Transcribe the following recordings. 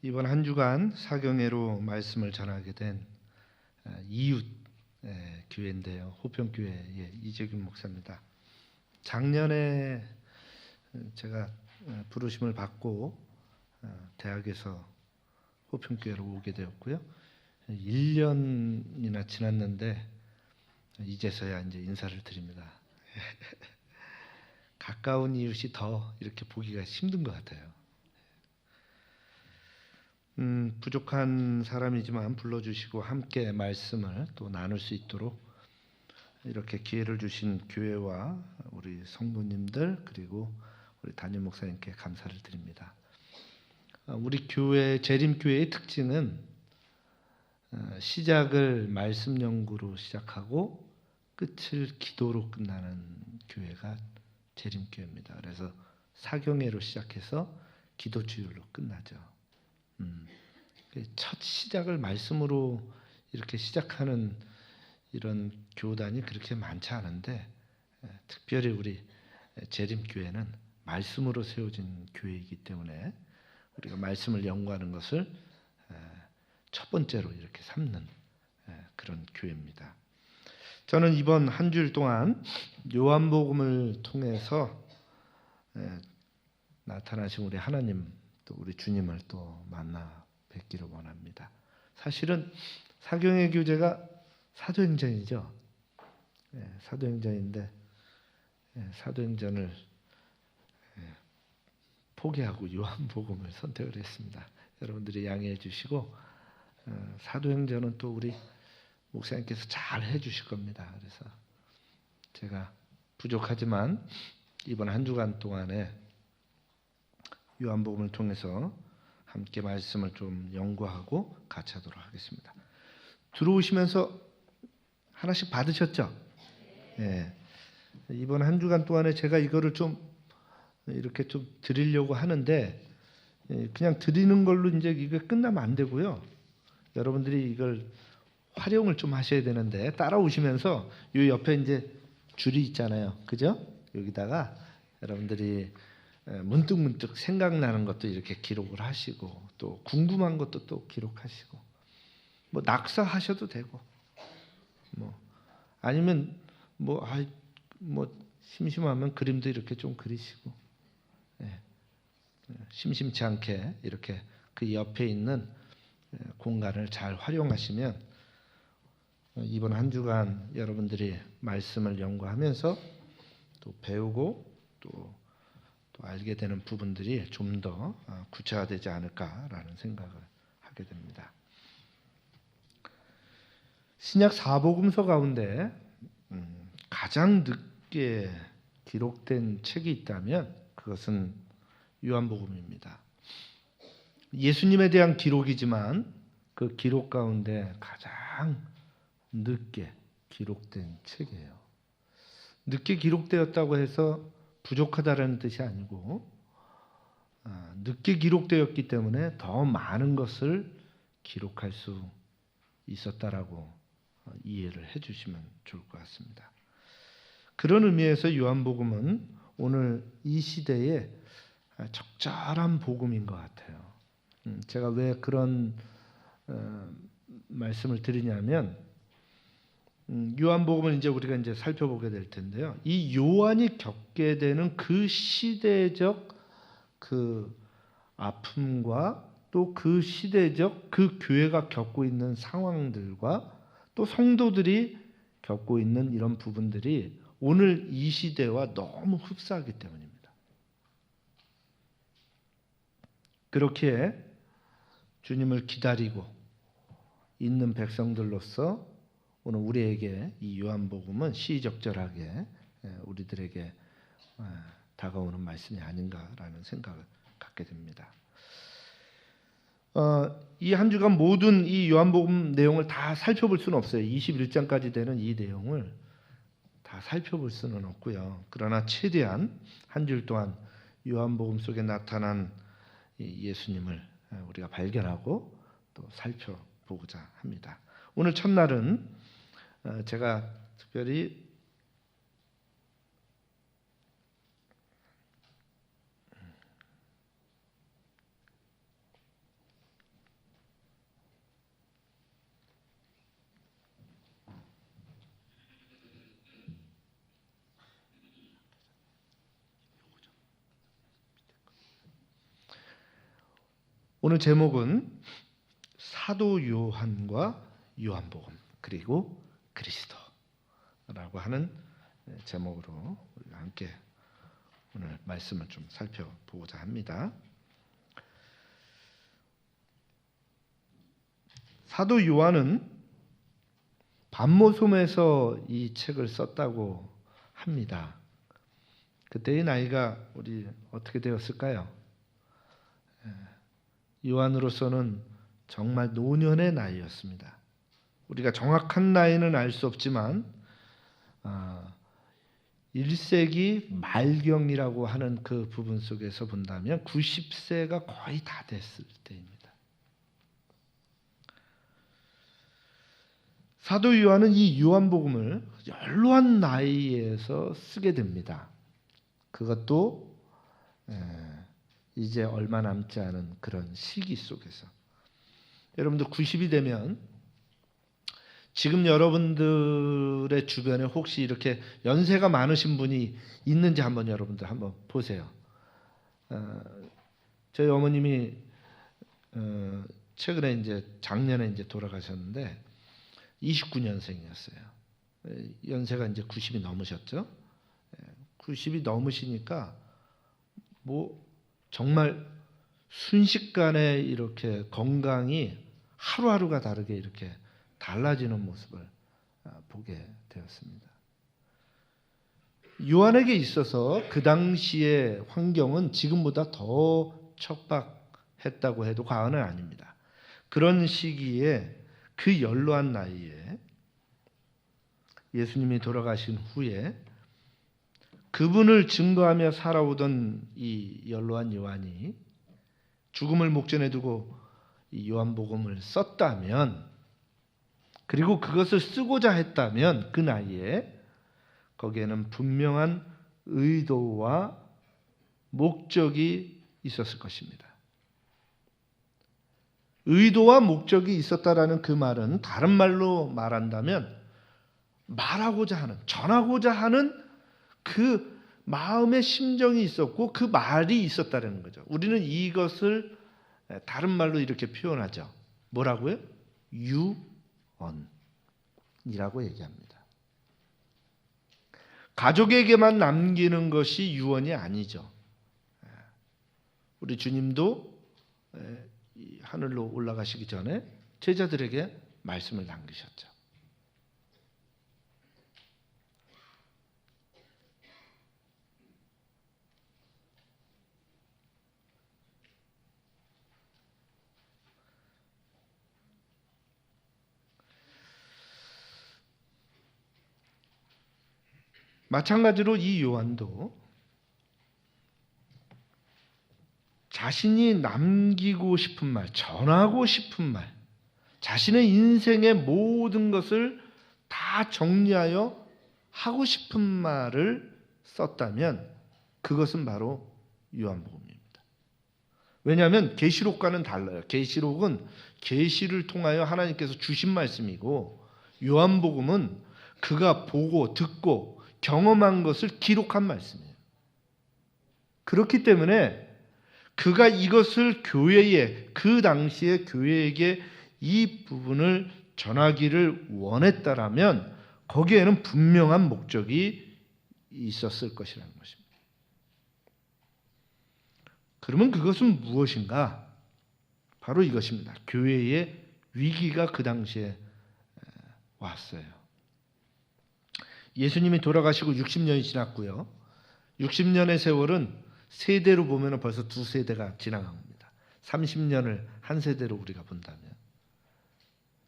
이번 한 주간 사경회로 말씀을 전하게 된 이웃 교회인데요. 호평교회의 이재균 목사입니다. 작년에 제가 부르심을 받고 대학에서 호평교회로 오게 되었고요. 1년이나 지났는데 이제서야 이제 인사를 드립니다. 가까운 이웃이 더 이렇게 보기가 힘든 것 같아요. 부족한 사람이지만 불러주시고 함께 말씀을 또 나눌 수 있도록 이렇게 기회를 주신 교회와 우리 성도님들 그리고 우리 담임 목사님께 감사를 드립니다. 우리 교회 재림교회의 특징은 시작을 말씀 연구로 시작하고 끝을 기도로 끝나는 교회가 재림교회입니다. 그래서 사경회로 시작해서 기도 주일로 끝나죠. 첫 시작을 말씀으로 이렇게 시작하는 이런 교단이 그렇게 많지 않은데 특별히 우리 재림교회는 말씀으로 세워진 교회이기 때문에 우리가 말씀을 연구하는 것을 첫 번째로 이렇게 삼는 그런 교회입니다. 저는 이번 한 주일 동안 요한복음을 통해서 나타나신 우리 하나님 또 우리 주님을 또 만나 뵙기를 원합니다. 사실은 사경회 교재가 사도행전이죠. 사도행전인데 사도행전을 포기하고 요한복음을 선택을 했습니다. 여러분들이 양해해 주시고 사도행전은 또 우리 목사님께서 잘 해주실 겁니다. 그래서 제가 부족하지만 이번 한 주간 동안에 요한복음을 통해서 함께 말씀을 좀 연구하고 같이 하도록 하겠습니다. 들어오시면서 하나씩 받으셨죠? 예. 이번 한 주간 동안에 제가 이거를 좀 이렇게 좀 드리려고 하는데 그냥 드리는 걸로 이제 이게 끝나면 안 되고요. 여러분들이 이걸 활용을 좀 하셔야 되는데 따라오시면서 요 옆에 이제 줄이 있잖아요. 그죠? 여기다가 여러분들이 문득문득 생각나는 것도 이렇게 기록을 하시고 또 궁금한 것도 또 기록하시고 뭐 낙서하셔도 되고 뭐 아니면 뭐 심심하면 그림도 이렇게 좀 그리시고 심심치 않게 이렇게 그 옆에 있는 공간을 잘 활용하시면 이번 한 주간 여러분들이 말씀을 연구하면서 또 배우고 또 알게 되는 부분들이 좀 더 구체화되지 않을까라는 생각을 하게 됩니다. 신약 사복음서 가운데 가장 늦게 기록된 책이 있다면 그것은 요한복음입니다. 예수님에 대한 기록이지만 그 기록 가운데 가장 늦게 기록된 책이에요. 늦게 기록되었다고 해서 부족하다라는 뜻이 아니고 늦게 기록되었기 때문에 더 많은 것을 기록할 수 있었다라고 이해를 해주시면 좋을 것 같습니다. 그런 의미에서 요한복음은 오늘 이 시대에 적절한 복음인 것 같아요. 제가 왜 그런 말씀을 드리냐면 요한복음을 이제 우리가 이제 살펴보게 될 텐데요. 이 요한이 겪게 되는 그 시대적 그 아픔과 또 그 시대적 그 교회가 겪고 있는 상황들과 또 성도들이 겪고 있는 이런 부분들이 오늘 이 시대와 너무 흡사하기 때문입니다. 그렇게 주님을 기다리고 있는 백성들로서 오늘 우리에게 이 요한복음은 시의적절하게 우리들에게 다가오는 말씀이 아닌가라는 생각을 갖게 됩니다. 이 한 주간 모든 이 요한복음 내용을 다 살펴볼 수는 없어요. 21장까지 되는 이 내용을 다 살펴볼 수는 없고요. 그러나 최대한 한 주일 동안 요한복음 속에 나타난 예수님을 우리가 발견하고 또 살펴보고자 합니다. 오늘 첫날은 제가 특별히 오늘 제목은 사도 요한과 요한복음 그리고 그리스도라고 하는 제목으로 우리가 함께 오늘 말씀을 좀 살펴보고자 합니다. 사도 요한은 반모섬에서 이 책을 썼다고 합니다. 그때의 나이가 우리 어떻게 되었을까요? 요한으로서는 정말 노년의 나이였습니다. 우리가 정확한 나이는 알 수 없지만 1세기 말경이라고 하는 그 부분 속에서 본다면 90세가 거의 다 됐을 때입니다. 사도 요한은 이 요한복음을 연로한 나이에서 쓰게 됩니다. 그것도 이제 얼마 남지 않은 그런 시기 속에서. 여러분들 90이 되면 지금 여러분들의 주변에 혹시 이렇게 연세가 많으신 분이 있는지 여러분들 한번 보세요. 저희 어머님이 최근에 이제 작년에 이제 돌아가셨는데 29년생이었어요. 연세가 이제 90이 넘으셨죠. 90이 넘으시니까 정말 순식간에 이렇게 건강이 하루하루가 다르게 이렇게 달라지는 모습을 보게 되었습니다. 요한에게 있어서 그 당시의 환경은 지금보다 더 척박했다고 해도 과언은 아닙니다. 그런 시기에 그 연로한 나이에 예수님이 돌아가신 후에 그분을 증거하며 살아오던 이 연로한 요한이 죽음을 목전에 두고 이 요한복음을 썼다면, 그리고 그것을 쓰고자 했다면 그 나이에 거기에는 분명한 의도와 목적이 있었을 것입니다. 의도와 목적이 있었다라는 그 말은 다른 말로 말한다면 말하고자 하는, 전하고자 하는 그 마음의 심정이 있었고 그 말이 있었다는 거죠. 우리는 이것을 다른 말로 이렇게 표현하죠. 뭐라고요? 유언이라고 얘기합니다. 가족에게만 남기는 것이 유언이 아니죠. 우리 주님도 하늘로 올라가시기 전에 제자들에게 말씀을 남기셨죠. 마찬가지로 이 요한도 자신이 남기고 싶은 말, 전하고 싶은 말, 자신의 인생의 모든 것을 다 정리하여 하고 싶은 말을 썼다면 그것은 바로 요한복음입니다. 왜냐하면 계시록과는 달라요. 계시록은 계시를 통하여 하나님께서 주신 말씀이고, 요한복음은 그가 보고 듣고 경험한 것을 기록한 말씀이에요. 그렇기 때문에 그가 이것을 교회에, 그 당시에 교회에게 이 부분을 전하기를 원했다라면 거기에는 분명한 목적이 있었을 것이라는 것입니다. 그러면 그것은 무엇인가? 바로 이것입니다. 교회의 위기가 그 당시에 왔어요. 예수님이 돌아가시고 60년이 지났고요. 60년의 세월은 세대로 보면 벌써 두 세대가 지나갑니다. 30년을 한 세대로 우리가 본다면.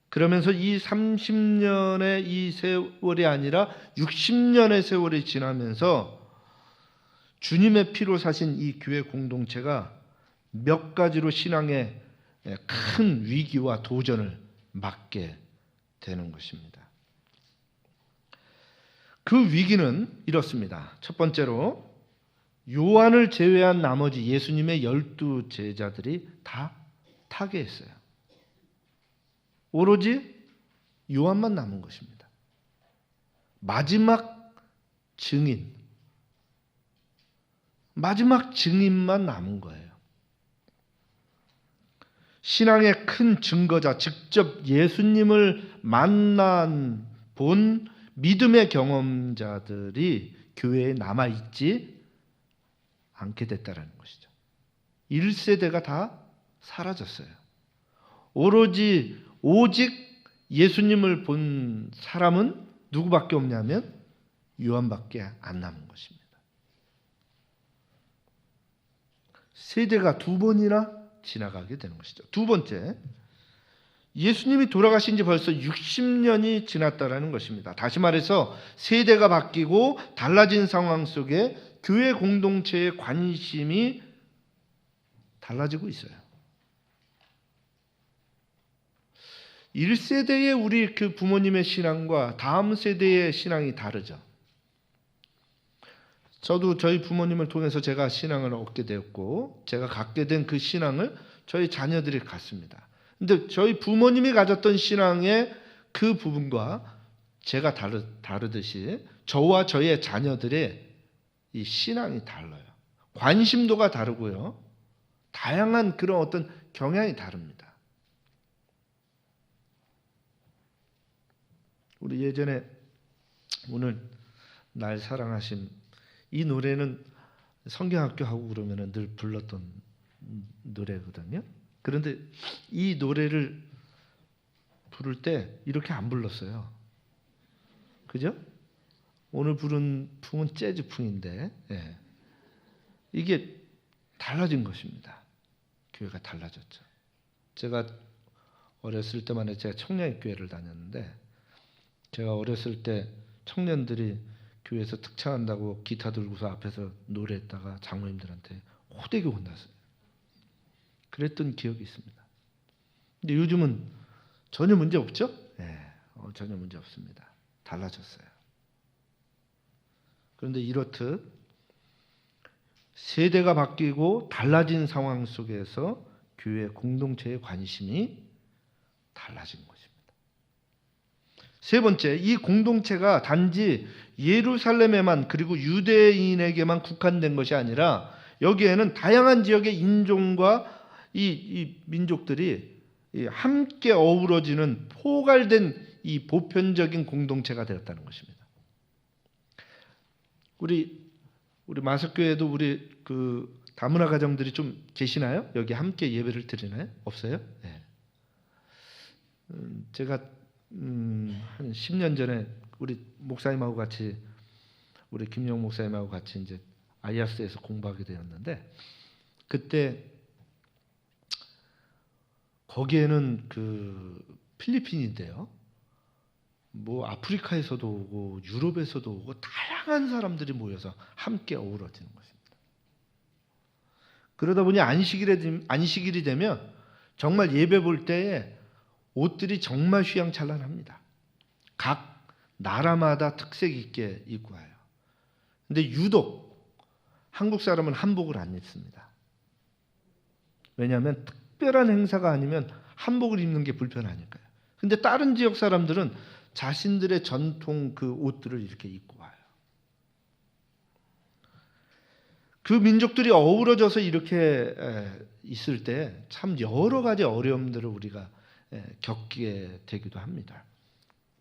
그러면서 이 30년의 이 세월이 아니라 60년의 세월이 지나면서 주님의 피로 사신 이 교회 공동체가 몇 가지로 신앙의 큰 위기와 도전을 맞게 되는 것입니다. 그 위기는 이렇습니다. 첫 번째로 요한을 제외한 나머지 예수님의 12 제자들이 다 타계했어요. 오로지 요한만 남은 것입니다. 마지막 증인만 남은 거예요. 신앙의 큰 증거자, 직접 예수님을 만난 본 믿음의 경험자들이 교회에 남아있지 않게 됐다는 것이죠. 1세대가 다 사라졌어요. 오직 예수님을 본 사람은 누구밖에 없냐면 요한밖에 안 남은 것입니다. 세대가 두 번이나 지나가게 되는 것이죠. 두 번째, 예수님이 돌아가신 지 벌써 60년이 지났다라는 것입니다. 다시 말해서 세대가 바뀌고 달라진 상황 속에 교회 공동체의 관심이 달라지고 있어요. 1세대의 우리 그 부모님의 신앙과 다음 세대의 신앙이 다르죠. 저도 저희 부모님을 통해서 제가 신앙을 얻게 되었고 제가 갖게 된 그 신앙을 저희 자녀들이 갖습니다. 근데 저희 부모님이 가졌던 신앙의 그 부분과 제가 다르듯이 저와 저의 자녀들의 이 신앙이 달라요. 관심도가 다르고요. 다양한 그런 어떤 경향이 다릅니다. 우리 예전에 오늘 날 사랑하심 이 노래는 성경학교 하고 그러면 늘 불렀던 노래거든요. 그런데 이 노래를 부를 때 이렇게 안 불렀어요. 그죠? 오늘 부른 풍은 재즈풍인데 이게 달라진 것입니다. 교회가 달라졌죠. 제가 어렸을 때만 해도 제가 청년교회를 다녔는데 제가 어렸을 때 청년들이 교회에서 특창한다고 기타 들고서 앞에서 노래했다가 장로님들한테 호되게 혼났어요. 그랬던 기억이 있습니다. 근데 요즘은 전혀 문제 없죠? 전혀 문제 없습니다. 달라졌어요. 그런데 이렇듯 세대가 바뀌고 달라진 상황 속에서 교회 공동체의 관심이 달라진 것입니다. 세 번째, 이 공동체가 단지 예루살렘에만 그리고 유대인에게만 국한된 것이 아니라 여기에는 다양한 지역의 인종과 이 민족들이 함께 어우러지는 포괄된 이 보편적인 공동체가 되었다는 것입니다. 우리 마석교회도 우리 그 다문화 가정들이 좀 계시나요? 여기 함께 예배를 드리나요? 없어요? 네. 제가 한 10년 전에 우리 목사님하고 같이 우리 김용 목사님하고 같이 이제 아이아스에서 공부하게 되었는데 그때 거기에는 그 필리핀인데요. 뭐 아프리카에서도 오고 유럽에서도 오고 다양한 사람들이 모여서 함께 어우러지는 것입니다. 그러다 보니 안식일이 되면 정말 예배 볼 때에 옷들이 정말 휘황찬란합니다. 각 나라마다 특색 있게 입고 와요. 근데 유독 한국 사람은 한복을 안 입습니다. 왜냐하면 특별한 행사가 아니면 한복을 입는 게 불편하니까요. 근데 다른 지역 사람들은 자신들의 전통 그 옷들을 이렇게 입고 와요. 그 민족들이 어우러져서 이렇게 있을 때 참 여러 가지 어려움들을 우리가 겪게 되기도 합니다.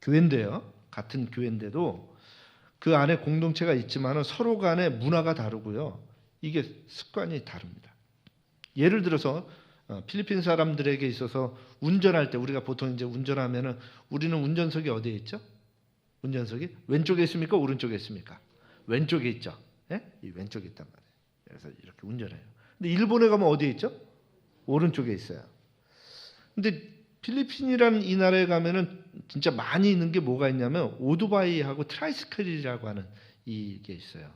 교회인데요. 같은 교회인데도 그 안에 공동체가 있지만 서로 간에 문화가 다르고요. 이게 습관이 다릅니다. 예를 들어서 필리핀 사람들에게 있어서 운전할 때 우리가 보통 이제 운전하면은 우리는 운전석이 어디에 있죠? 운전석이 왼쪽에 있습니까? 오른쪽에 있습니까? 왼쪽에 있죠. 이 왼쪽에 있단 말이에요. 그래서 이렇게 운전해요. 근데 일본에 가면 어디에 있죠? 오른쪽에 있어요. 근데 필리핀이라는 이 나라에 가면은 진짜 많이 있는 게 뭐가 있냐면 오토바이하고 트라이스클이라고 하는 이게 있어요.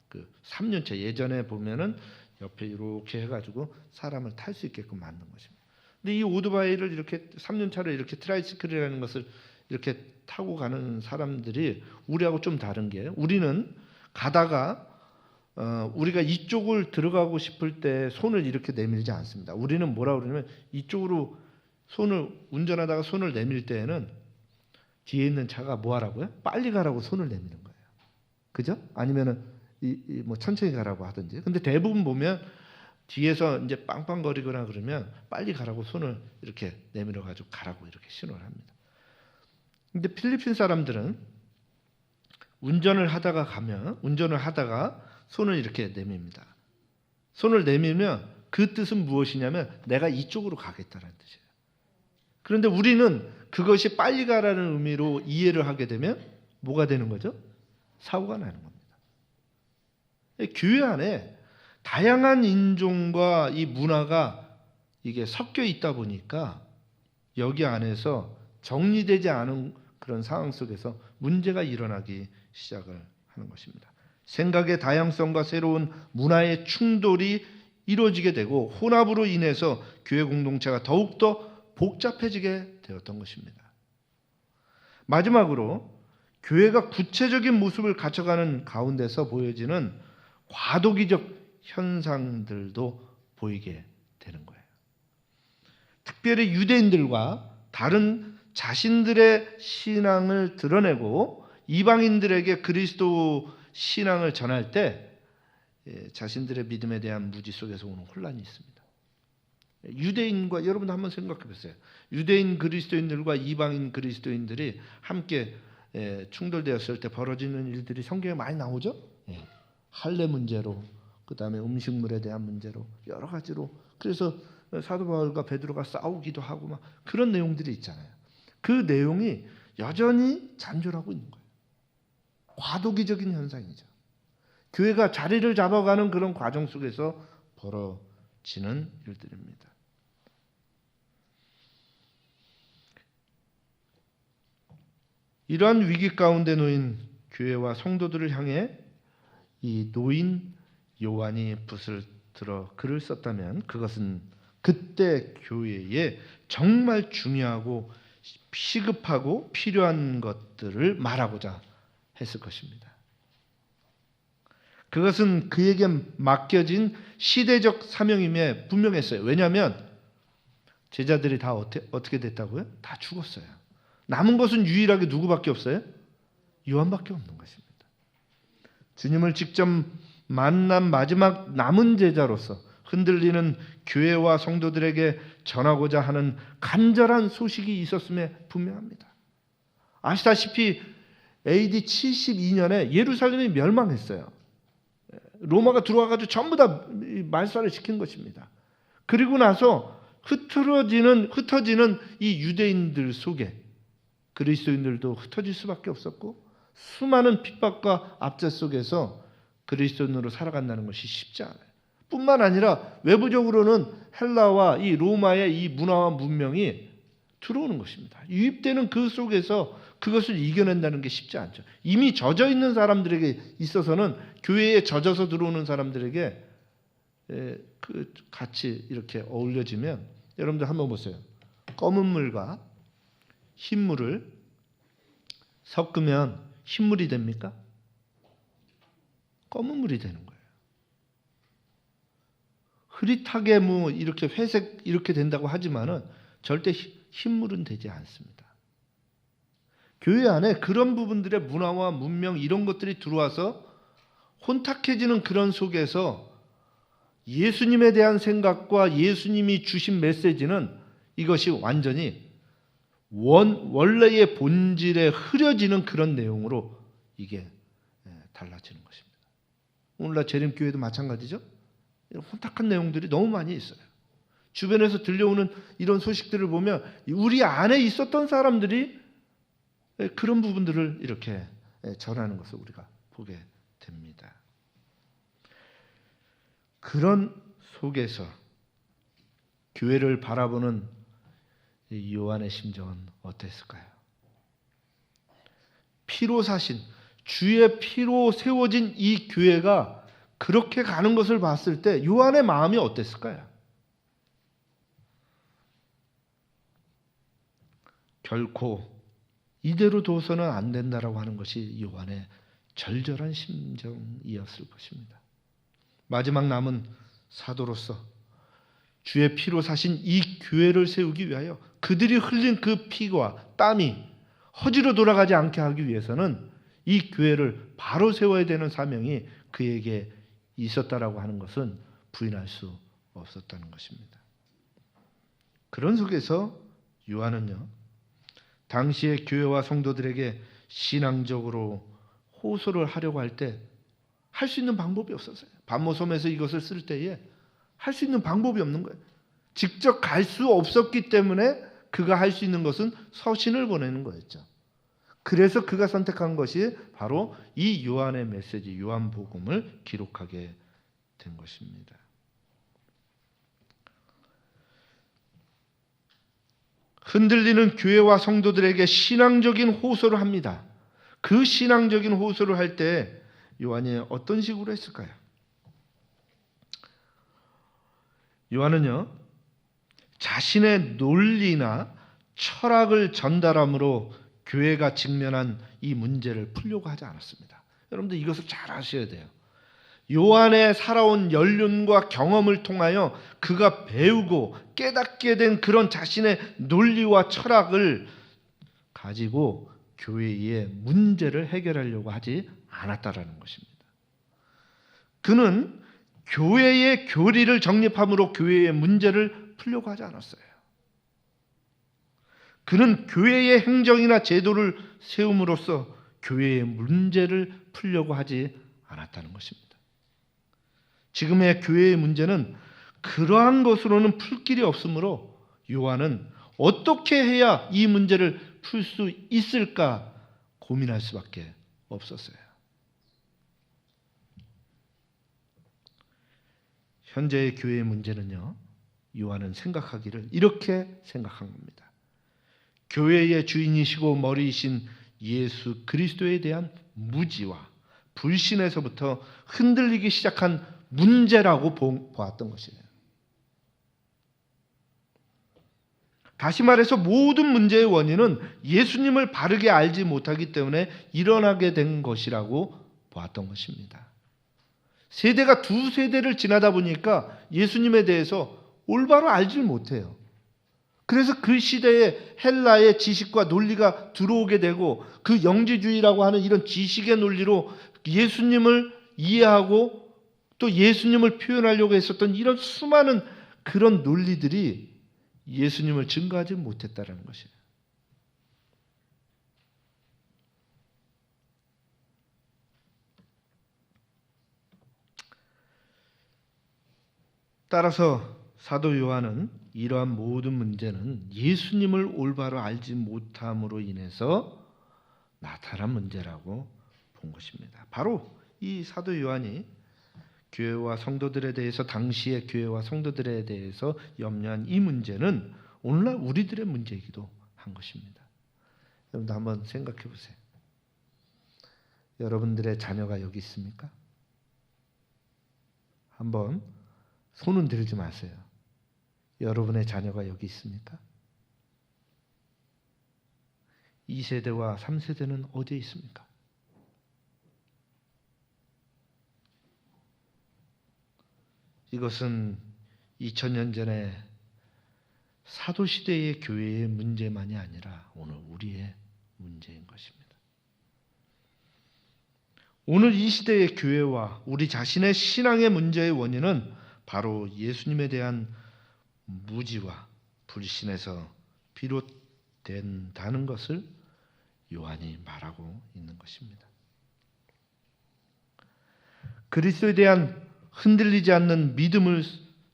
그 3륜차 예전에 보면은 옆에 이렇게 해가지고 사람을 탈 수 있게끔 만든 것입니다. 근데 이 오토바이를 이렇게 3륜차를 이렇게 트라이스클이라는 것을 이렇게 타고 가는 사람들이 우리하고 좀 다른 게 우리는 가다가 우리가 이쪽을 들어가고 싶을 때 손을 이렇게 내밀지 않습니다. 우리는 뭐라 그러냐면 이쪽으로 손을 운전하다가 손을 내밀 때에는 뒤에 있는 차가 뭐 하라고요? 빨리 가라고 손을 내미는 거예요. 그죠? 아니면은 뭐 천천히 가라고 하든지. 근데 대부분 보면 뒤에서 이제 빵빵거리거나 그러면 빨리 가라고 손을 이렇게 내밀어 가지고 가라고 이렇게 신호를 합니다. 근데 필리핀 사람들은 운전을 하다가 손을 이렇게 내밉니다. 손을 내밀면 그 뜻은 무엇이냐면 내가 이쪽으로 가겠다는 뜻이에요. 그런데 우리는 그것이 빨리 가라는 의미로 이해를 하게 되면 뭐가 되는 거죠? 사고가 나는 겁니다. 교회 안에 다양한 인종과 이 문화가 이게 섞여 있다 보니까 여기 안에서 정리되지 않은 그런 상황 속에서 문제가 일어나기 시작을 하는 것입니다. 생각의 다양성과 새로운 문화의 충돌이 이루어지게 되고 혼합으로 인해서 교회 공동체가 더욱더 복잡해지게 되었던 것입니다. 마지막으로 교회가 구체적인 모습을 갖춰가는 가운데서 보여지는 과도기적 현상들도 보이게 되는 거예요. 특별히 유대인들과 다른 자신들의 신앙을 드러내고 이방인들에게 그리스도 신앙을 전할 때 자신들의 믿음에 대한 무지 속에서 오는 혼란이 있습니다. 유대인과 여러분도 한번 생각해 보세요. 유대인 그리스도인들과 이방인 그리스도인들이 함께 충돌되었을 때 벌어지는 일들이 성경에 많이 나오죠. 할례 문제로, 그 다음에 음식물에 대한 문제로, 여러 가지로. 그래서 사도 바울과 베드로가 싸우기도 하고 막 그런 내용들이 있잖아요. 그 내용이 여전히 잔존하고 있는 거예요. 과도기적인 현상이죠. 교회가 자리를 잡아가는 그런 과정 속에서 벌어지는 일들입니다. 이러한 위기 가운데 놓인 교회와 성도들을 향해 이 노인 요한이 붓을 들어 글을 썼다면 그것은 그때 교회에 정말 중요하고 시급하고 필요한 것들을 말하고자 했을 것입니다. 그것은 그에게 맡겨진 시대적 사명임에 분명했어요. 왜냐하면 제자들이 다 어떻게 됐다고요? 다 죽었어요. 남은 것은 유일하게 누구밖에 없어요? 요한밖에 없는 것입니다. 주님을 직접 만난 마지막 남은 제자로서 흔들리는 교회와 성도들에게 전하고자 하는 간절한 소식이 있었음에 분명합니다. 아시다시피 AD 72년에 예루살렘이 멸망했어요. 로마가 들어와가지고 전부 다 말살을 시킨 것입니다. 그리고 나서 흩어지는 이 유대인들 속에 그리스도인들도 흩어질 수밖에 없었고 수많은 핍박과 압제 속에서 그리스도인으로 살아간다는 것이 쉽지 않아요. 뿐만 아니라 외부적으로는 헬라와 이 로마의 이 문화와 문명이 들어오는 것입니다. 유입되는 그 속에서 그것을 이겨낸다는 게 쉽지 않죠. 이미 젖어 있는 사람들에게 있어서는 교회에 젖어서 들어오는 사람들에게 같이 이렇게 어울려지면 여러분들 한번 보세요. 검은 물과 흰 물을 섞으면 흰물이 됩니까? 검은 물이 되는 거예요. 흐릿하게 뭐 이렇게 회색 이렇게 된다고 하지만은 절대 흰물은 되지 않습니다. 교회 안에 그런 부분들의 문화와 문명 이런 것들이 들어와서 혼탁해지는 그런 속에서 예수님에 대한 생각과 예수님이 주신 메시지는 이것이 완전히 원래의 본질에 흐려지는 그런 내용으로 이게 달라지는 것입니다. 오늘날 재림교회도 마찬가지죠. 혼탁한 내용들이 너무 많이 있어요. 주변에서 들려오는 이런 소식들을 보면 우리 안에 있었던 사람들이 그런 부분들을 이렇게 전하는 것을 우리가 보게 됩니다. 그런 속에서 교회를 바라보는 요한의 심정은 어땠을까요? 피로 사신 주의 피로 세워진 이 교회가 그렇게 가는 것을 봤을 때 요한의 마음이 어땠을까요? 결코 이대로 둬서는 안 된다라고 하는 것이 요한의 절절한 심정이었을 것입니다. 마지막 남은 사도로서 주의 피로 사신 이 교회를 세우기 위하여 그들이 흘린 그 피와 땀이 허지로 돌아가지 않게 하기 위해서는 이 교회를 바로 세워야 되는 사명이 그에게 있었다라고 하는 것은 부인할 수 없었다는 것입니다. 그런 속에서 요한은요, 당시의 교회와 성도들에게 신앙적으로 호소를 하려고 할 때 할 수 있는 방법이 없었어요. 반모섬에서 이것을 쓸 때에 할 수 있는 방법이 없는 거예요. 직접 갈 수 없었기 때문에 그가 할 수 있는 것은 서신을 보내는 거였죠. 그래서 그가 선택한 것이 바로 이 요한의 메시지, 요한복음을 기록하게 된 것입니다. 흔들리는 교회와 성도들에게 신앙적인 호소를 합니다. 그 신앙적인 호소를 할 때 요한이 어떤 식으로 했을까요? 요한은요, 자신의 논리나 철학을 전달함으로 교회가 직면한 이 문제를 풀려고 하지 않았습니다. 여러분들 이것을 잘 아셔야 돼요. 요한의 살아온 연륜과 경험을 통하여 그가 배우고 깨닫게 된 그런 자신의 논리와 철학을 가지고 교회의 문제를 해결하려고 하지 않았다라는 것입니다. 그는 교회의 교리를 정립함으로 교회의 문제를 풀려고 하지 않았어요. 그는 교회의 행정이나 제도를 세움으로써 교회의 문제를 풀려고 하지 않았다는 것입니다. 지금의 교회의 문제는 그러한 것으로는 풀 길이 없으므로 요한은 어떻게 해야 이 문제를 풀 수 있을까 고민할 수밖에 없었어요. 현재의 교회의 문제는요, 요한은 생각하기를 이렇게 생각한 겁니다. 교회의 주인이시고 머리이신 예수 그리스도에 대한 무지와 불신에서부터 흔들리기 시작한 문제라고 보았던 것이에요. 다시 말해서 모든 문제의 원인은 예수님을 바르게 알지 못하기 때문에 일어나게 된 것이라고 보았던 것입니다. 세대가 두 세대를 지나다 보니까 예수님에 대해서 올바로 알지를 못해요. 그래서 그 시대에 헬라의 지식과 논리가 들어오게 되고 그 영지주의라고 하는 이런 지식의 논리로 예수님을 이해하고 또 예수님을 표현하려고 했었던 이런 수많은 그런 논리들이 예수님을 증거하지 못했다는 것이에요. 따라서 사도 요한은 이러한 모든 문제는 예수님을 올바로 알지 못함으로 인해서 나타난 문제라고 본 것입니다. 바로 이 사도 요한이 교회와 성도들에 대해서, 당시의 교회와 성도들에 대해서 염려한 이 문제는 오늘날 우리들의 문제이기도 한 것입니다. 여러분도 한번 생각해 보세요. 여러분들의 자녀가 여기 있습니까? 한번 손은 들지 마세요. 여러분의 자녀가 여기 있습니까? 2세대와 3세대는 어디에 있습니까? 이것은 2000년 전에 사도시대의 교회의 문제만이 아니라 오늘 우리의 문제인 것입니다. 오늘 이 시대의 교회와 우리 자신의 신앙의 문제의 원인은 바로 예수님에 대한 무지와 불신에서 비롯된다는 것을 요한이 말하고 있는 것입니다. 그리스도에 대한 흔들리지 않는 믿음을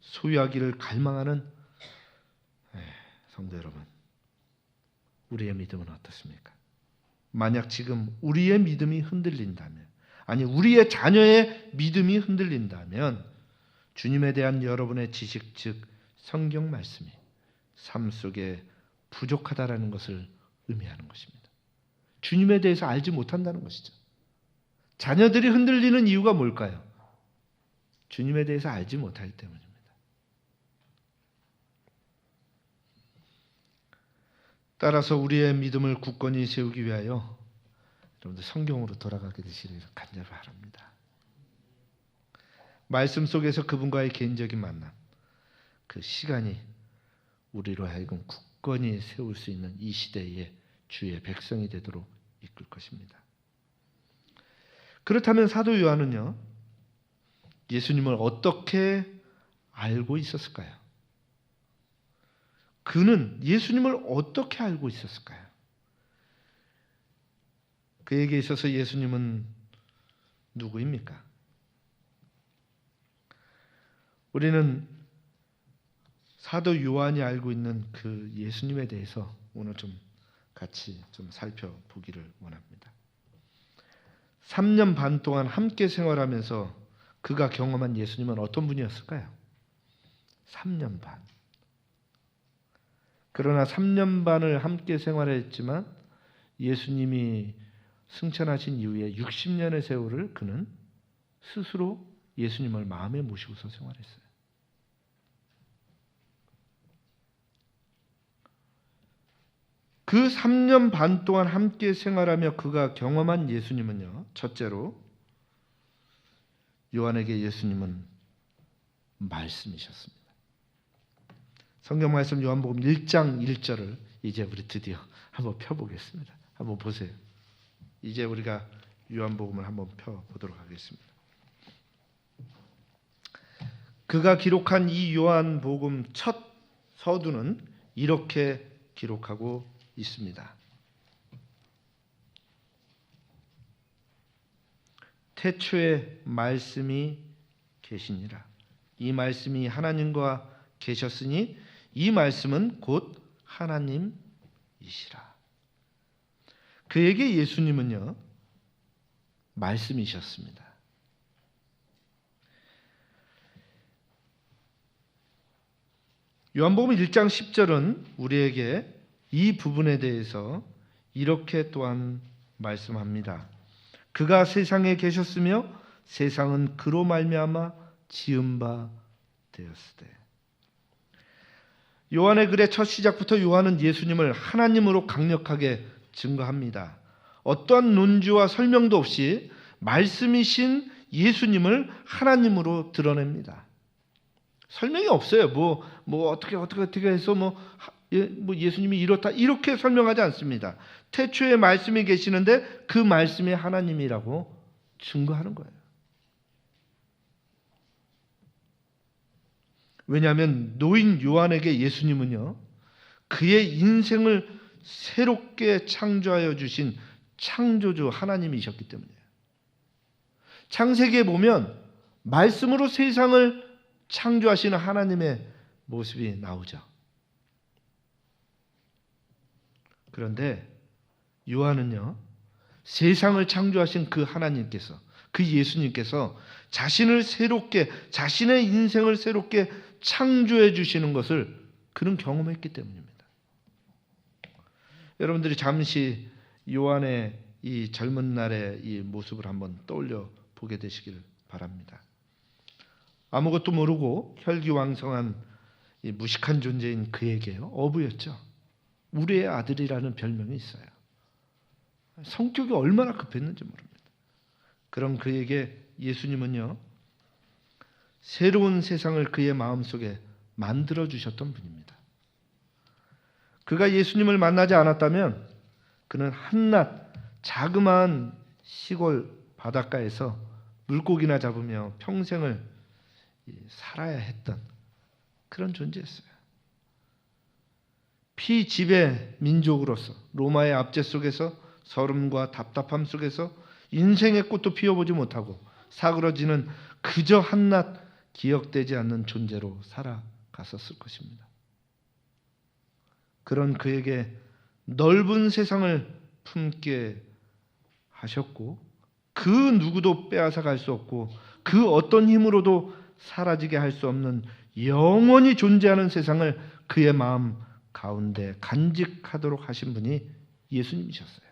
소유하기를 갈망하는 성도 여러분, 우리의 믿음은 어떻습니까? 만약 지금 우리의 믿음이 흔들린다면, 아니 우리의 자녀의 믿음이 흔들린다면 주님에 대한 여러분의 지식, 즉 성경 말씀이 삶 속에 부족하다라는 것을 의미하는 것입니다. 주님에 대해서 알지 못한다는 것이죠. 자녀들이 흔들리는 이유가 뭘까요? 주님에 대해서 알지 못하기 때문입니다. 따라서 우리의 믿음을 굳건히 세우기 위하여 여러분들 성경으로 돌아가게 되시기를 간절히 바랍니다. 말씀 속에서 그분과의 개인적인 만남, 그 시간이 우리로 하여금 굳건히 세울 수 있는 이 시대의 주의 백성이 되도록 이끌 것입니다. 그렇다면 사도 요한은요, 예수님을 어떻게 알고 있었을까요? 그는 예수님을 어떻게 알고 있었을까요? 그에게 있어서 예수님은 누구입니까? 우리는 사도 요한이 알고 있는 그 예수님에 대해서 오늘 좀 같이 좀 살펴보기를 원합니다. 3년 반 동안 함께 생활하면서 그가 경험한 예수님은 어떤 분이었을까요? 3년 반. 그러나 3년 반을 함께 생활했지만 예수님이 승천하신 이후에 60년의 세월을 그는 스스로 예수님을 마음에 모시고서 생활했어요. 그 3년 반 동안 함께 생활하며 그가 경험한 예수님은요, 첫째로 요한에게 예수님은 말씀이셨습니다. 성경 말씀 요한복음 1장 1절을 이제 우리 드디어 한번 펴보겠습니다. 한번 보세요. 이제 우리가 요한복음을 한번 펴보도록 하겠습니다. 그가 기록한 이 요한복음 첫 서두는 이렇게 기록하고 있습니다. 태초에 말씀이 계시니라. 이 말씀이 하나님과 계셨으니 이 말씀은 곧 하나님이시라. 그에게 예수님은요, 말씀이셨습니다. 요한복음 1장 10절은 우리에게 이 부분에 대해서 이렇게 또한 말씀합니다. 그가 세상에 계셨으며 세상은 그로 말미암아 지은 바 되었으되. 요한의 글의 첫 시작부터 요한은 예수님을 하나님으로 강력하게 증거합니다. 어떠한 논지와 설명도 없이 말씀이신 예수님을 하나님으로 드러냅니다. 설명이 없어요. 어떻게 해서 예수님이 이렇다 이렇게 설명하지 않습니다. 태초에 말씀이 계시는데 그 말씀이 하나님이라고 증거하는 거예요. 왜냐하면 노인 요한에게 예수님은요, 그의 인생을 새롭게 창조하여 주신 창조주 하나님이셨기 때문이에요. 창세기에 보면 말씀으로 세상을 창조하시는 하나님의 모습이 나오죠. 그런데 요한은요, 세상을 창조하신 그 하나님께서, 그 예수님께서 자신을 새롭게, 자신의 인생을 새롭게 창조해 주시는 것을 그는 경험했기 때문입니다. 여러분들이 잠시 요한의 이 젊은 날의 이 모습을 한번 떠올려 보게 되시길 바랍니다. 아무것도 모르고 혈기왕성한 이 무식한 존재인 그에게요, 어부였죠. 우리의 아들이라는 별명이 있어요. 성격이 얼마나 급했는지 모릅니다. 그런 그에게 예수님은요, 새로운 세상을 그의 마음속에 만들어 주셨던 분입니다. 그가 예수님을 만나지 않았다면 그는 한낱 자그마한 시골 바닷가에서 물고기나 잡으며 평생을 살아야 했던 그런 존재였어요. 피지배 민족으로서 로마의 압제 속에서 서름과 답답함 속에서 인생의 꽃도 피워보지 못하고 사그러지는 그저 한낱 기억되지 않는 존재로 살아갔었을 것입니다. 그런 그에게 넓은 세상을 품게 하셨고 그 누구도 빼앗아 갈 수 없고 그 어떤 힘으로도 사라지게 할 수 없는 영원히 존재하는 세상을 그의 마음 가운데 간직하도록 하신 분이 예수님이셨어요.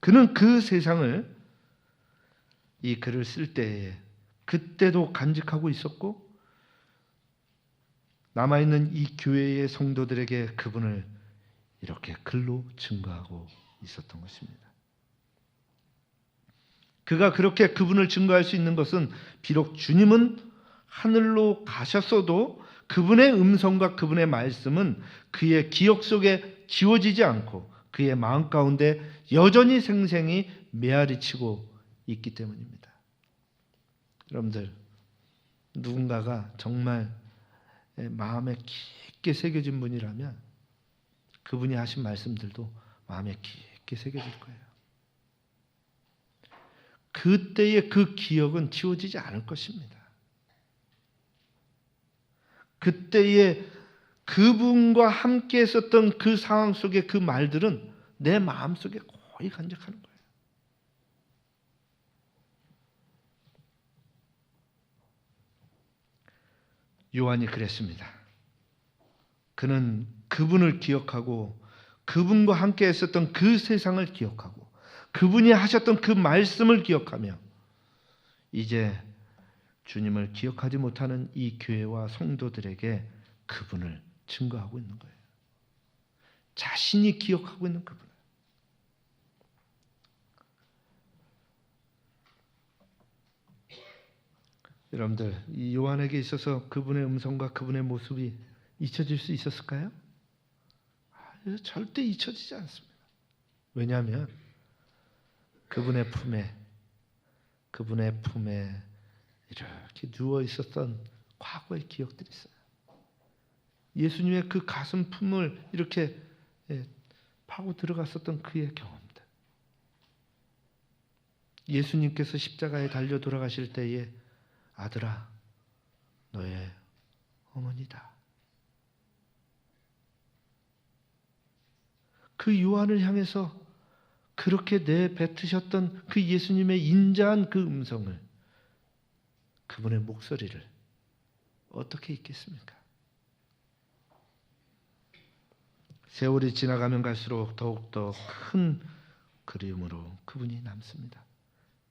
그는 그 세상을 이 글을 쓸 때에 그때도 간직하고 있었고 남아있는 이 교회의 성도들에게 그분을 이렇게 글로 증거하고 있었던 것입니다. 그가 그렇게 그분을 증거할 수 있는 것은 비록 주님은 하늘로 가셨어도 그분의 음성과 그분의 말씀은 그의 기억 속에 지워지지 않고 그의 마음 가운데 여전히 생생히 메아리치고 있기 때문입니다. 여러분들, 누군가가 정말 마음에 깊게 새겨진 분이라면 그분이 하신 말씀들도 마음에 깊게 새겨질 거예요. 그때의 그 기억은 지워지지 않을 것입니다. 그때의 그분과 함께 있었던 그 상황 속의 그 말들은 내 마음속에 거의 간직하는 거예요. 요한이 그랬습니다. 그는 그분을 기억하고 그분과 함께 있었던 그 세상을 기억하고 그분이 하셨던 그 말씀을 기억하며 이제 주님을 기억하지 못하는 이 교회와 성도들에게 그분을 증거하고 있는 거예요. 자신이 기억하고 있는 그분을. 여러분들, 이 요한에게 있어서 그분의 음성과 그분의 모습이 잊혀질 수 있었을까요? 절대 잊혀지지 않습니다. 왜냐하면 그분의 품에 이렇게 누워 있었던 과거의 기억들이 있어요. 예수님의 그 가슴 품을 이렇게 파고 들어갔었던 그의 경험들. 예수님께서 십자가에 달려 돌아가실 때에 아들아, 너의 어머니다. 그 요한을 향해서 그렇게 내뱉으셨던 그 예수님의 인자한 그 음성을, 그분의 목소리를 어떻게 잊겠습니까? 세월이 지나가면 갈수록 더욱더 큰 그리움으로 그분이 남습니다.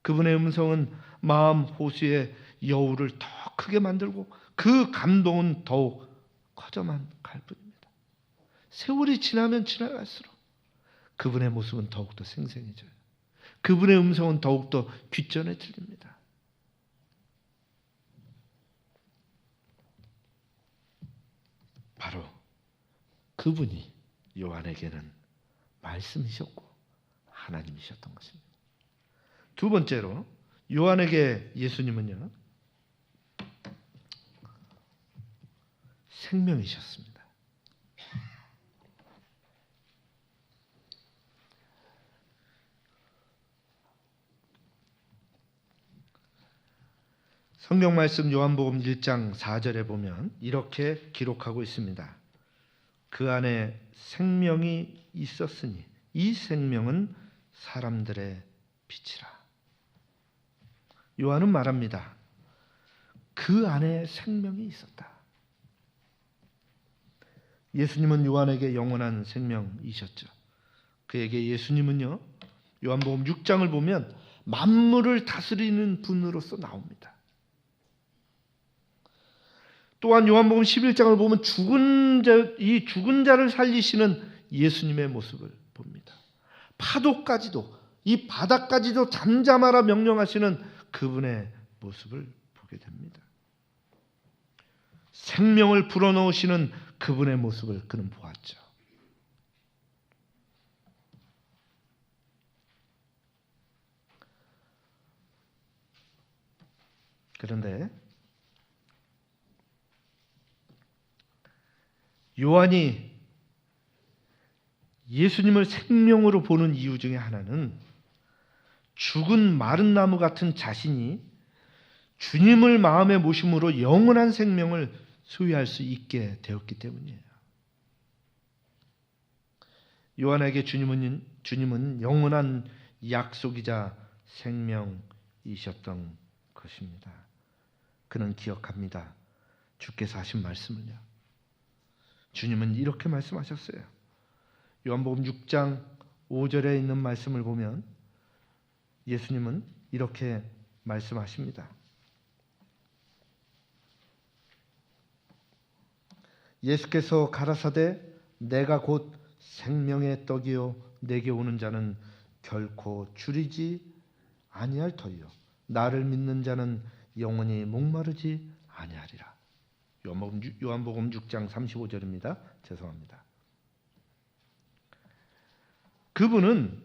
그분의 음성은 마음 호수의 여울을 더 크게 만들고 그 감동은 더욱 커져만 갈 뿐입니다. 세월이 지나면 지나갈수록 그분의 모습은 더욱더 생생해져요. 그분의 음성은 더욱더 귓전에 들립니다. 바로 그분이 요한에게는 말씀이셨고 하나님이셨던 것입니다. 두 번째로 요한에게 예수님은요, 생명이셨습니다. 성경 말씀 요한복음 1장 4절에 보면 이렇게 기록하고 있습니다. 그 안에 생명이 있었으니 이 생명은 사람들의 빛이라. 요한은 말합니다. 그 안에 생명이 있었다. 예수님은 요한에게 영원한 생명이셨죠. 그에게 예수님은요, 요한복음 6장을 보면 만물을 다스리는 분으로서 나옵니다. 또한 요한복음 11장을 보면 이 죽은 자를 살리시는 예수님의 모습을 봅니다. 파도까지도, 이 바다까지도 잠잠하라 명령하시는 그분의 모습을 보게 됩니다. 생명을 불어넣으시는 그분의 모습을 그는 보았죠. 그런데 요한이 예수님을 생명으로 보는 이유 중에 하나는 죽은 마른 나무 같은 자신이 주님을 마음에 모심으로 영원한 생명을 소유할 수 있게 되었기 때문이에요. 요한에게 주님은 영원한 약속이자 생명이셨던 것입니다. 그는 기억합니다. 주께서 하신 말씀을요. 주님은 이렇게 말씀하셨어요. 요한복음 6장 5절에 있는 말씀을 보면 예수님은 이렇게 말씀하십니다. 예수께서 가라사대 내가 곧 생명의 떡이요 내게 오는 자는 결코 줄이지 아니할 터이요 나를 믿는 자는 영원히 목마르지 아니하리라. 요한복음 6장 35절입니다. 죄송합니다. 그분은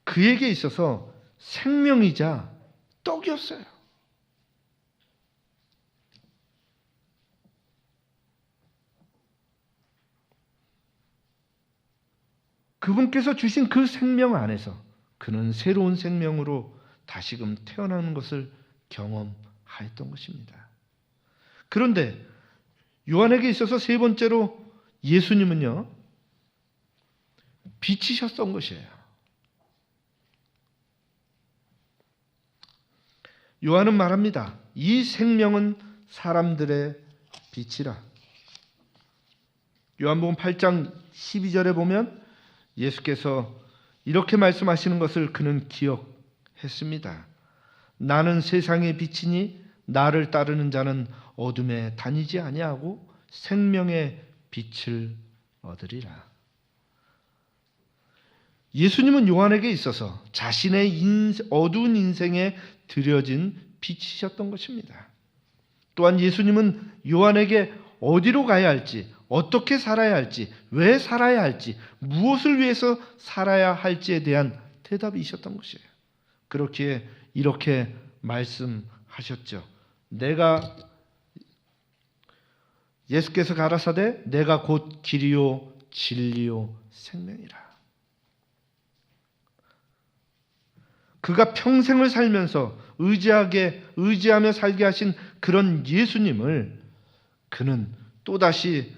그에게 있어서 생명이자 떡이었어요. 그분께서 주신 그 생명 안에서 그는 새로운 생명으로 다시금 태어나는 것을 경험하였던 것입니다. 그런데 요한에게 있어서 세 번째로 예수님은요, 빛이셨던 것이에요. 요한은 말합니다. 이 생명은 사람들의 빛이라. 요한복음 8장 12절에 보면 예수께서 이렇게 말씀하시는 것을 그는 기억했습니다. 나는 세상의 빛이니 나를 따르는 자는 어둠에 다니지 아니하고 생명의 빛을 얻으리라. 예수님은 요한에게 있어서 자신의 어두운 인생에 들여진 빛이셨던 것입니다. 또한 예수님은 요한에게 어디로 가야 할지, 어떻게 살아야 할지, 왜 살아야 할지, 무엇을 위해서 살아야 할지에 대한 대답이셨던 것이에요. 그렇기에 이렇게 말씀하셨죠. 예수께서 가라사대 내가 곧 길이요 진리요 생명이라. 그가 평생을 살면서 의지하며 살게 하신 그런 예수님을 그는 또다시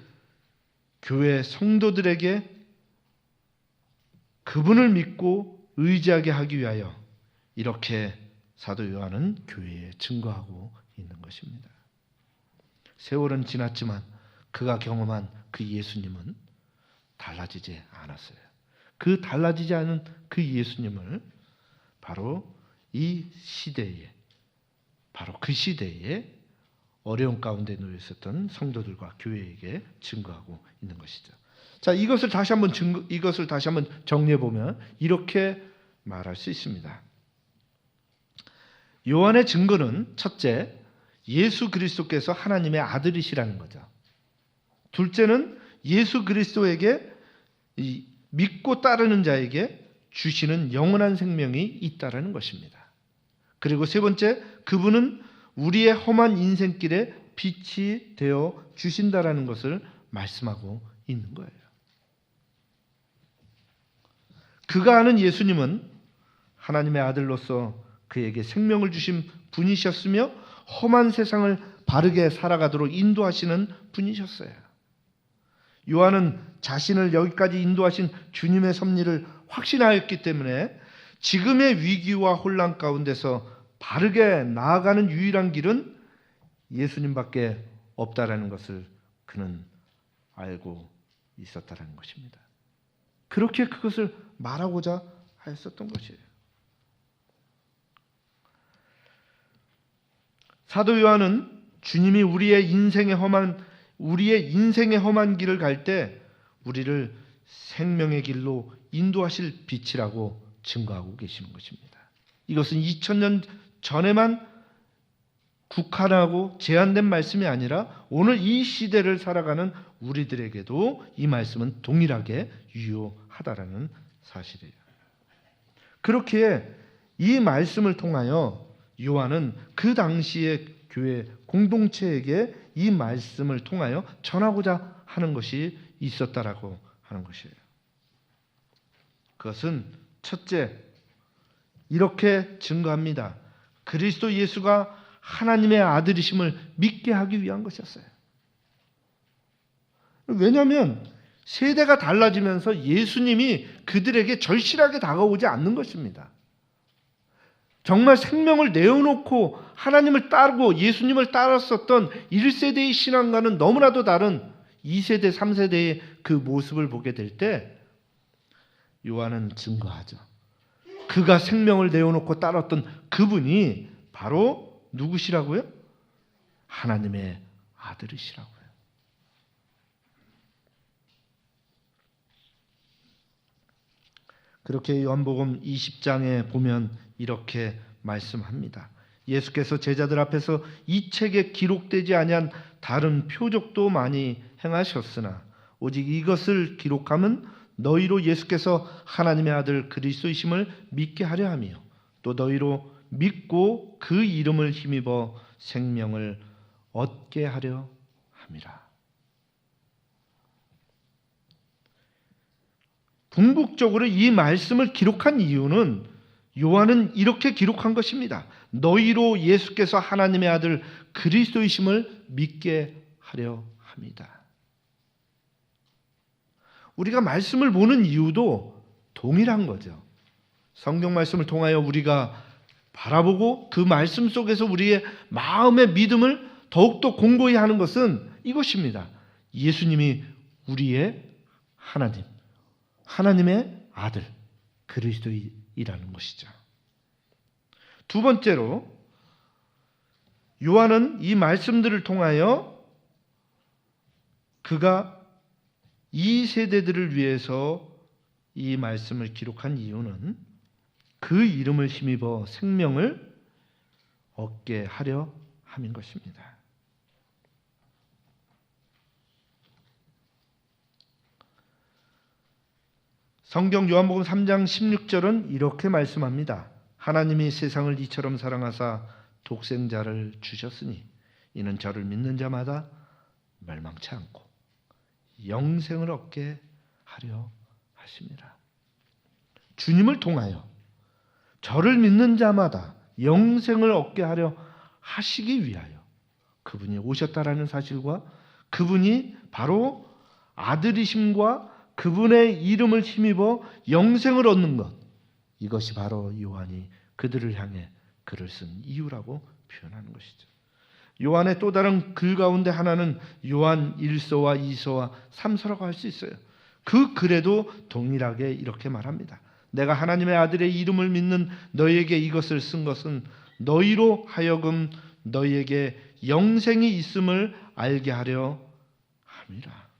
교회 성도들에게 그분을 믿고 의지하게 하기 위하여 이렇게 사도 요한은 교회에 증거하고 있는 것입니다. 세월은 지났지만 그가 경험한 그 예수님은 달라지지 않았어요. 그 달라지지 않은 그 예수님을 바로 그 시대에 어려운 가운데 놓여 있었던 성도들과 교회에게 증거하고 있는 것이죠. 자, 이것을 다시 한번 정리해 보면 이렇게 말할 수 있습니다. 요한의 증거는 첫째, 예수 그리스도께서 하나님의 아들이시라는 거죠. 둘째는 예수 그리스도에게 믿고 따르는 자에게 주시는 영원한 생명이 있다라는 것입니다. 그리고 세 번째, 그분은 우리의 험한 인생길에 빛이 되어 주신다라는 것을 말씀하고 있는 거예요. 그가 아는 예수님은 하나님의 아들로서 그에게 생명을 주신 분이셨으며 험한 세상을 바르게 살아가도록 인도하시는 분이셨어요. 요한은 자신을 여기까지 인도하신 주님의 섭리를 확신하였기 때문에 지금의 위기와 혼란 가운데서 바르게 나아가는 유일한 길은 예수님밖에 없다라는 것을 그는 알고 있었다라는 것입니다. 그렇게 그것을 말하고자 하였었던 것이에요. 사도 요한은 주님이 우리의 인생의 험한 길을 갈 때 우리를 생명의 길로 인도하실 빛이라고 증거하고 계시는 것입니다. 이것은 2000년 전에만 국한하고 제한된 말씀이 아니라 오늘 이 시대를 살아가는 우리들에게도 이 말씀은 동일하게 유효하다라는 사실이에요. 그렇기에 이 말씀을 통하여 요한은 그 당시의 교회 공동체에게 이 말씀을 통하여 전하고자 하는 것이 있었다라고 하는 것이에요. 그것은 첫째, 이렇게 증거합니다. 그리스도 예수가 하나님의 아들이심을 믿게 하기 위한 것이었어요. 왜냐하면 세대가 달라지면서 예수님이 그들에게 절실하게 다가오지 않는 것입니다. 정말 생명을 내어놓고 하나님을 따르고 예수님을 따랐었던 1세대의 신앙과는 너무나도 다른 2세대, 3세대의 그 모습을 보게 될 때 요한은 증거하죠. 그가 생명을 내어놓고 따랐던 그분이 바로 누구시라고요? 하나님의 아들이시라고요. 그렇게 요한복음 20장에 보면 이렇게 말씀합니다. 예수께서 제자들 앞에서 이 책에 기록되지 아니한 다른 표적도 많이 행하셨으나 오직 이것을 기록함은 너희로 예수께서 하나님의 아들 그리스도이심을 믿게 하려 하며 또 너희로 믿고 그 이름을 힘입어 생명을 얻게 하려 함이라. 궁극적으로 이 말씀을 기록한 이유는 요한은 이렇게 기록한 것입니다. 너희로 예수께서 하나님의 아들 그리스도이심을 믿게 하려 합니다. 우리가 말씀을 보는 이유도 동일한 거죠. 성경 말씀을 통하여 우리가 바라보고 그 말씀 속에서 우리의 마음의 믿음을 더욱더 공고히 하는 것은 이것입니다. 예수님이 우리의 하나님, 하나님의 아들 그리스도이라는 것이죠. 두 번째로 요한은 이 말씀들을 통하여 그가 이 세대들을 위해서 이 말씀을 기록한 이유는 그 이름을 힘입어 생명을 얻게 하려 함인 것입니다. 성경 요한복음 3장 16절은 이렇게 말씀합니다. 하나님이 세상을 이처럼 사랑하사 독생자를 주셨으니 이는 저를 믿는 자마다 멸망치 않고 영생을 얻게 하려 하십니다. 주님을 통하여 저를 믿는 자마다 영생을 얻게 하려 하시기 위하여 그분이 오셨다라는 사실과 그분이 바로 아들이심과 그분의 이름을 힘입어 영생을 얻는 것, 이것이 바로 요한이 그들을 향해 글을 쓴 이유라고 표현하는 것이죠. 요한의 또 다른 글 가운데 하나는 요한 1서와 2서와 3서라고 할 수 있어요. 그 글에도 동일하게 이렇게 말합니다. 내가 하나님의 아들의 이름을 믿는 너희에게 이것을 쓴 것은 너희로 하여금 너희에게 영생이 있음을 알게 하려 함이라.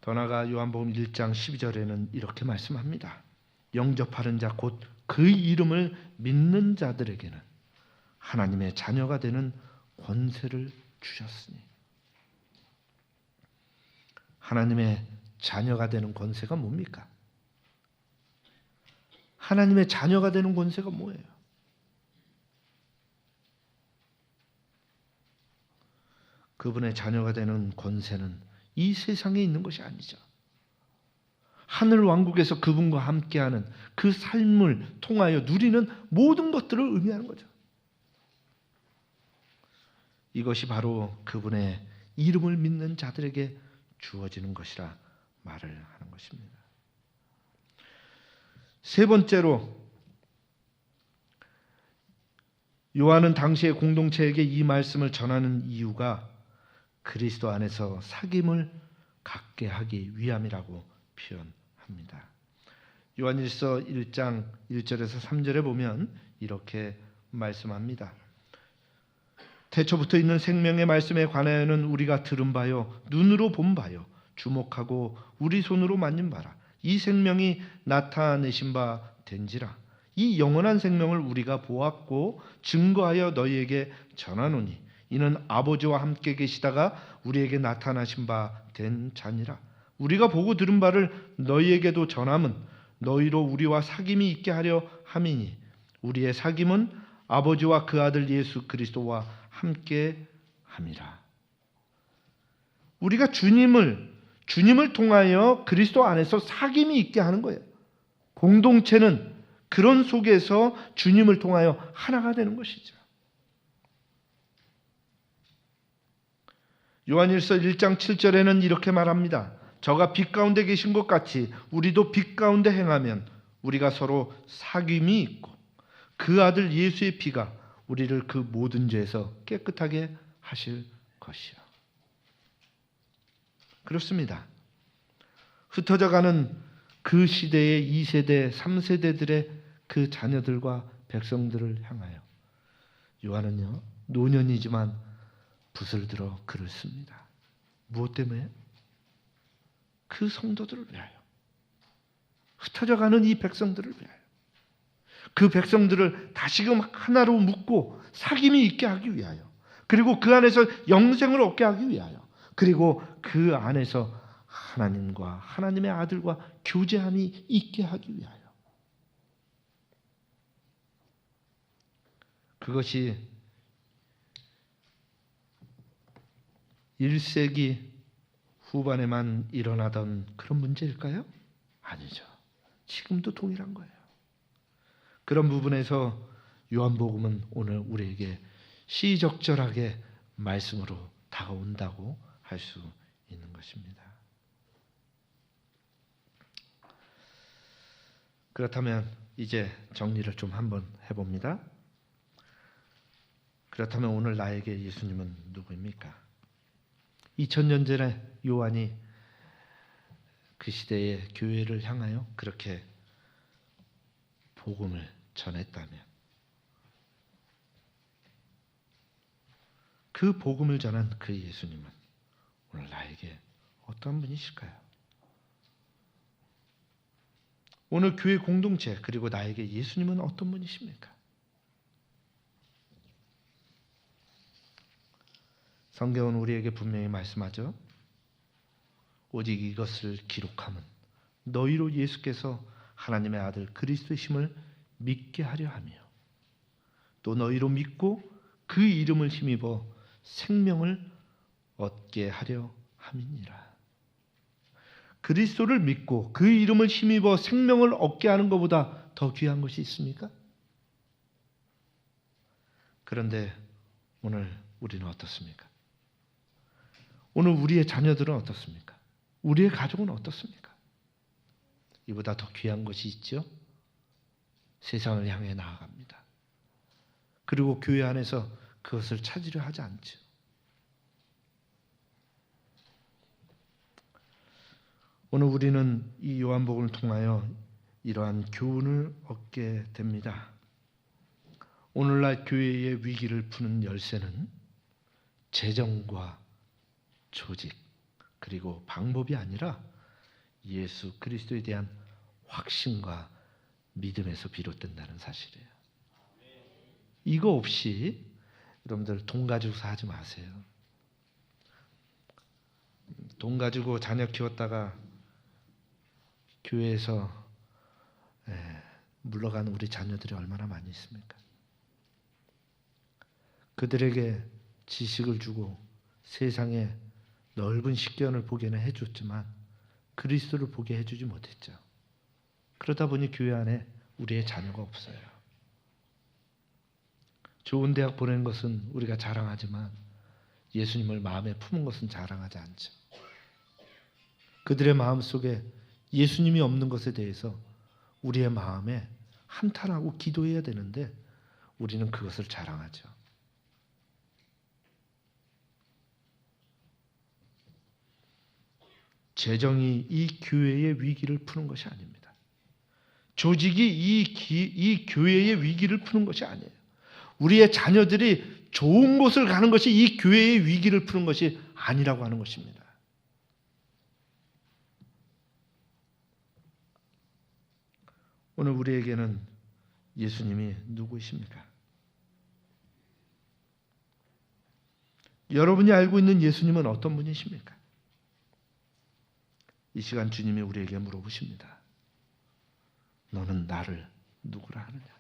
더 나아가 요한복음 1장 12절에는 이렇게 말씀합니다. 영접하는 자 곧 그 이름을 믿는 자들에게는 하나님의 자녀가 되는 권세를 주셨으니. 하나님의 자녀가 되는 권세가 뭡니까? 하나님의 자녀가 되는 권세가 뭐예요? 그분의 자녀가 되는 권세는 이 세상에 있는 것이 아니죠. 하늘 왕국에서 그분과 함께하는 그 삶을 통하여 누리는 모든 것들을 의미하는 거죠. 이것이 바로 그분의 이름을 믿는 자들에게 주어지는 것이라 말을 하는 것입니다. 세 번째로 요한은 당시의 공동체에게 이 말씀을 전하는 이유가 그리스도 안에서 사귐을 갖게 하기 위함이라고 표현합니다. 요한일서 1장 1절에서 3절에 보면 이렇게 말씀합니다. 태초부터 있는 생명의 말씀에 관하여는 우리가 들은 바요 눈으로 본 바요 주목하고 우리 손으로 만진 바라. 이 생명이 나타내신 바 된지라. 이 영원한 생명을 우리가 보았고 증거하여 너희에게 전하노니 이는 아버지와 함께 계시다가 우리에게 나타나신 바 된 자니라. 우리가 보고 들은 바를 너희에게도 전함은 너희로 우리와 사귐이 있게 하려 함이니 우리의 사귐은 아버지와 그 아들 예수 그리스도와 함께 함이라. 우리가 주님을 통하여 그리스도 안에서 사귐이 있게 하는 거예요. 공동체는 그런 속에서 주님을 통하여 하나가 되는 것이죠. 요한일서 1장 7절에는 이렇게 말합니다. 저가 빛 가운데 계신 것 같이 우리도 빛 가운데 행하면 우리가 서로 사귐이 있고 그 아들 예수의 피가 우리를 그 모든 죄에서 깨끗하게 하실 것이요. 그렇습니다. 흩어져가는 그 시대의 2세대, 3세대들의 그 자녀들과 백성들을 향하여 요한은요 노년이지만 붓을 들어 글을 씁니다. 무엇 때문에? 그 성도들을 위하여. 흩어져가는 이 백성들을 위하여. 그 백성들을 다시금 하나로 묶고 사귐이 있게 하기 위하여. 그리고 그 안에서 영생을 얻게 하기 위하여. 그리고 그 안에서 하나님과 하나님의 아들과 교제함이 있게 하기 위하여. 그것이 1세기 후반에만 일어나던 그런 문제일까요? 아니죠. 지금도 동일한 거예요. 그런 부분에서 요한복음은 오늘 우리에게 시적절하게 말씀으로 다가온다고 할 수 있는 것입니다. 그렇다면 이제 정리를 좀 한번 해봅니다. 그렇다면 오늘 나에게 예수님은 누구입니까? 2000년 전에 요한이 그 시대의 교회를 향하여 그렇게 복음을 전했다면 그 복음을 전한 그 예수님은 오늘 나에게 어떤 분이실까요? 오늘 교회 공동체 그리고 나에게 예수님은 어떤 분이십니까? 성경은 우리에게 분명히 말씀하죠. 오직 이것을 기록함은 너희로 예수께서 하나님의 아들 그리스도이심을 믿게 하려 하며 또 너희로 믿고 그 이름을 힘입어 생명을 얻게 하려 함이니라. 그리스도를 믿고 그 이름을 힘입어 생명을 얻게 하는 것보다 더 귀한 것이 있습니까? 그런데 오늘 우리는 어떻습니까? 오늘 우리의 자녀들은 어떻습니까? 우리의 가족은 어떻습니까? 이보다 더 귀한 것이 있죠? 세상을 향해 나아갑니다. 그리고 교회 안에서 그것을 찾으려 하지 않죠. 오늘 우리는 이 요한복음을 통하여 이러한 교훈을 얻게 됩니다. 오늘날 교회의 위기를 푸는 열쇠는 재정과 조직 그리고 방법이 아니라 예수 그리스도에 대한 확신과 믿음에서 비롯된다는 사실이에요. 이거 없이 여러분들 돈 가지고서 하지 마세요. 돈 가지고 자녀 키웠다가 교회에서 물러가는 우리 자녀들이 얼마나 많이 있습니까? 그들에게 지식을 주고 세상의 넓은 식견을 보게는 해줬지만 그리스도를 보게 해주지 못했죠. 그러다 보니 교회 안에 우리의 자녀가 없어요. 좋은 대학 보낸 것은 우리가 자랑하지만 예수님을 마음에 품은 것은 자랑하지 않죠. 그들의 마음속에 예수님이 없는 것에 대해서 우리의 마음에 한탄하고 기도해야 되는데 우리는 그것을 자랑하죠. 재정이 이 교회의 위기를 푸는 것이 아닙니다. 조직이 이 교회의 위기를 푸는 것이 아니에요. 우리의 자녀들이 좋은 곳을 가는 것이 이 교회의 위기를 푸는 것이 아니라고 하는 것입니다. 오늘 우리에게는 예수님이 누구이십니까? 여러분이 알고 있는 예수님은 어떤 분이십니까? 이 시간 주님이 우리에게 물어보십니다. 너는 나를 누구라 하느냐?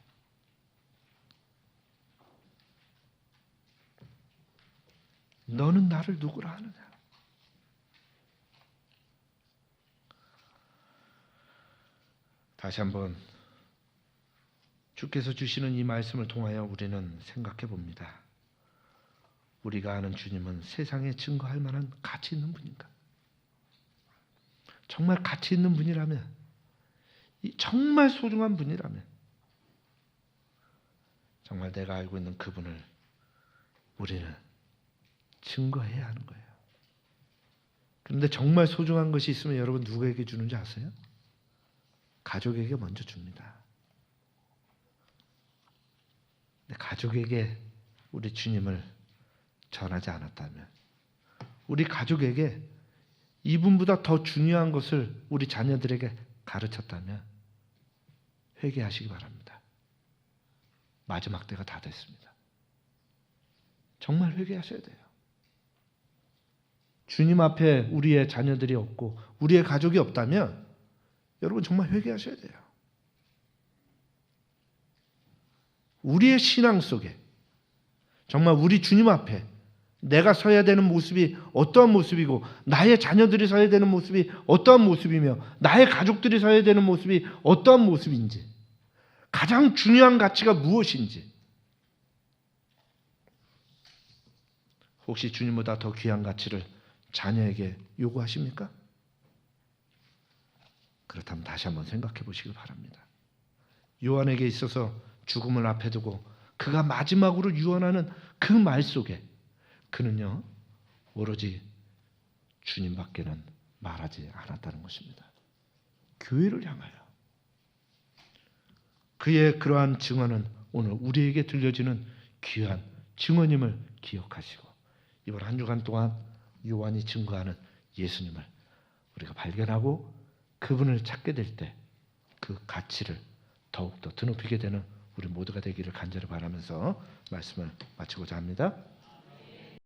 너는 나를 누구라 하느냐? 다시 한번 주께서 주시는 이 말씀을 통하여 우리는 생각해 봅니다. 우리가 아는 주님은 세상에 증거할 만한 가치 있는 분인가? 정말 가치 있는 분이라면, 정말 소중한 분이라면 정말 내가 알고 있는 그분을 우리는 증거해야 하는 거예요. 그런데 정말 소중한 것이 있으면 여러분 누구에게 주는지 아세요? 가족에게 먼저 줍니다. 근데 가족에게 우리 주님을 전하지 않았다면, 우리 가족에게 이분보다 더 중요한 것을 우리 자녀들에게 가르쳤다면 회개하시기 바랍니다. 마지막 때가 다 됐습니다. 정말 회개하셔야 돼요. 주님 앞에 우리의 자녀들이 없고 우리의 가족이 없다면 여러분 정말 회개하셔야 돼요. 우리의 신앙 속에 정말 우리 주님 앞에 내가 서야 되는 모습이 어떠한 모습이고 나의 자녀들이 서야 되는 모습이 어떠한 모습이며 나의 가족들이 서야 되는 모습이 어떠한 모습인지, 가장 중요한 가치가 무엇인지, 혹시 주님보다 더 귀한 가치를 자녀에게 요구하십니까? 그렇다면 다시 한번 생각해 보시길 바랍니다. 요한에게 있어서 죽음을 앞에 두고 그가 마지막으로 유언하는 그 말 속에 그는요 오로지 주님밖에는 말하지 않았다는 것입니다. 교회를 향하여. 그의 그러한 증언은 오늘 우리에게 들려지는 귀한 증언임을 기억하시고 이번 한 주간 동안 요한이 증거하는 예수님을 우리가 발견하고 그분을 찾게 될 때 그 가치를 더욱더 드높이게 되는 우리 모두가 되기를 간절히 바라면서 말씀을 마치고자 합니다.